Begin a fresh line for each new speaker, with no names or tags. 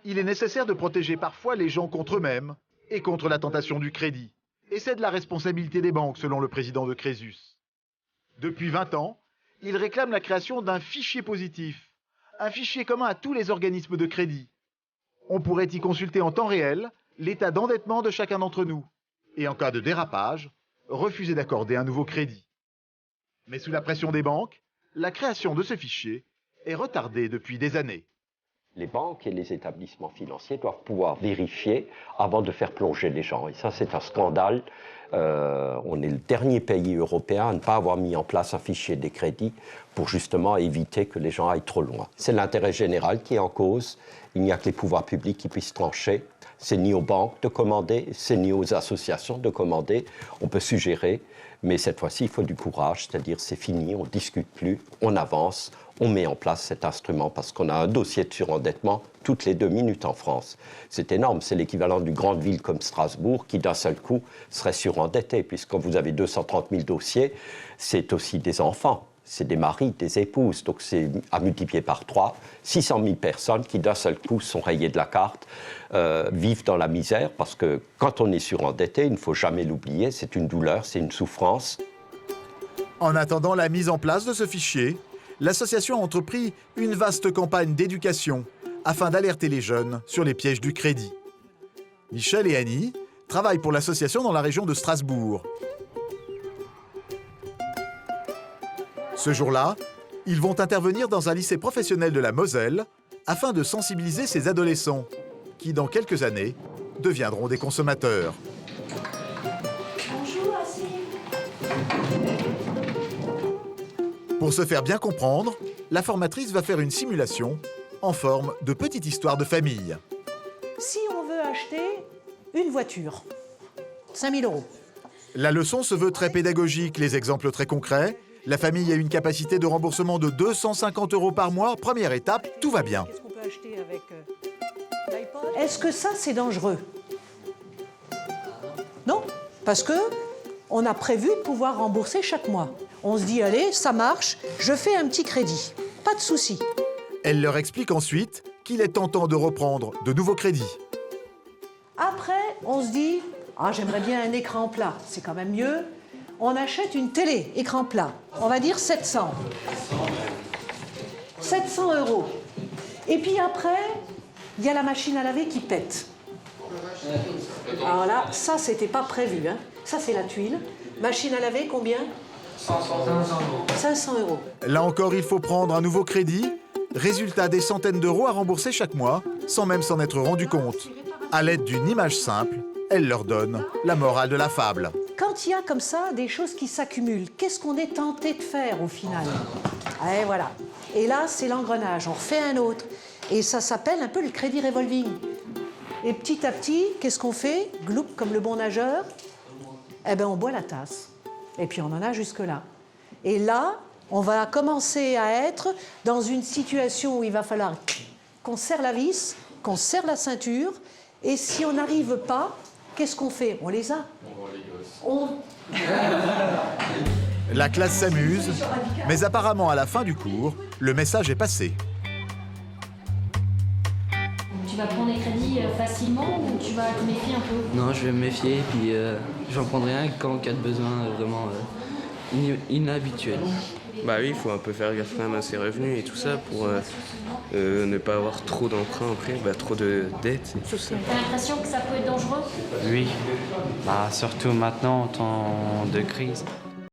Il est nécessaire de protéger parfois les gens contre eux-mêmes et contre la tentation du crédit. Et c'est de la responsabilité des banques, selon le président de Crésus. Depuis 20 ans, il réclame la création d'un fichier positif, un fichier commun à tous les organismes de crédit. On pourrait y consulter en temps réel l'état d'endettement de chacun d'entre nous et en cas de dérapage, refuser d'accorder un nouveau crédit. Mais sous la pression des banques, la création de ce fichier est retardée depuis des années.
Les banques et les établissements financiers doivent pouvoir vérifier avant de faire plonger les gens. Et ça, c'est un scandale. On est le dernier pays européen à ne pas avoir mis en place un fichier des crédits pour justement éviter que les gens aillent trop loin. C'est l'intérêt général qui est en cause. Il n'y a que les pouvoirs publics qui puissent trancher. C'est ni aux banques de commander, c'est ni aux associations de commander. On peut suggérer, mais cette fois-ci, il faut du courage. C'est-à-dire, c'est fini, on ne discute plus, on avance. On met en place cet instrument parce qu'on a un dossier de surendettement toutes les 2 minutes en France. C'est énorme, c'est l'équivalent d'une grande ville comme Strasbourg qui d'un seul coup serait surendettée, puisque quand vous avez 230 000 dossiers, c'est aussi des enfants, c'est des maris, des épouses, donc c'est à multiplier par 3, 600 000 personnes qui d'un seul coup sont rayées de la carte, vivent dans la misère, parce que quand on est surendetté, il ne faut jamais l'oublier, c'est une douleur, c'est une souffrance.
En attendant la mise en place de ce fichier, l'association a entrepris une vaste campagne d'éducation afin d'alerter les jeunes sur les pièges du crédit. Michel et Annie travaillent pour l'association dans la région de Strasbourg. Ce jour-là, ils vont intervenir dans un lycée professionnel de la Moselle afin de sensibiliser ces adolescents qui, dans quelques années, deviendront des consommateurs.
Bonjour, Assis.
Pour se faire bien comprendre, la formatrice va faire une simulation en forme de petite histoire de famille.
Si on veut acheter une voiture, 5 000 €.
La leçon se veut très pédagogique, les exemples très concrets. La famille a une capacité de remboursement de 250 € par mois. Première étape, tout va bien.
Qu'est-ce qu'on peut acheter avec l'iPod? Est-ce que ça, c'est dangereux? Non, parce que on a prévu de pouvoir rembourser chaque mois. On se dit, allez, ça marche, je fais un petit crédit. Pas de souci.
Elle leur explique ensuite qu'il est tentant de reprendre de nouveaux crédits.
Après, on se dit, ah, j'aimerais bien un écran plat, c'est quand même mieux. On achète une télé, écran plat. On va dire 700. 700 €. Et puis après, il y a la machine à laver qui pète. Alors là, ça, c'était pas prévu, hein. Ça, c'est la tuile. Machine à laver, combien? 500 €.
Là encore, il faut prendre un nouveau crédit. Résultat, des centaines d'euros à rembourser chaque mois, sans même s'en être rendu compte. À l'aide d'une image simple, elle leur donne la morale de la fable.
Quand il y a comme ça des choses qui s'accumulent, qu'est-ce qu'on est tenté de faire au final? Et voilà. Et là, c'est l'engrenage. On refait un autre. Et ça s'appelle un peu le crédit revolving. Et petit à petit, qu'est-ce qu'on fait? Gloup, comme le bon nageur. Eh bien, on boit la tasse. Et puis, on en a jusque-là. Et là, on va commencer à être dans une situation où il va falloir qu'on serre la vis, qu'on serre la ceinture. Et si on n'arrive pas, qu'est-ce qu'on fait? On les a.
La classe s'amuse, mais apparemment à la fin du cours, le message est passé.
Tu vas prendre des crédits facilement ou tu vas te méfier un peu?
Non, je vais me méfier, puis j'en prendrai un qu'en cas de besoin vraiment inhabituel.
Bah oui, il faut un peu faire gaffe quand même à ses revenus et tout ça pour ne pas avoir trop d'emprunts après, trop de dettes et tout ça.
T'as l'impression que ça peut être dangereux?
Oui, surtout maintenant en temps de crise.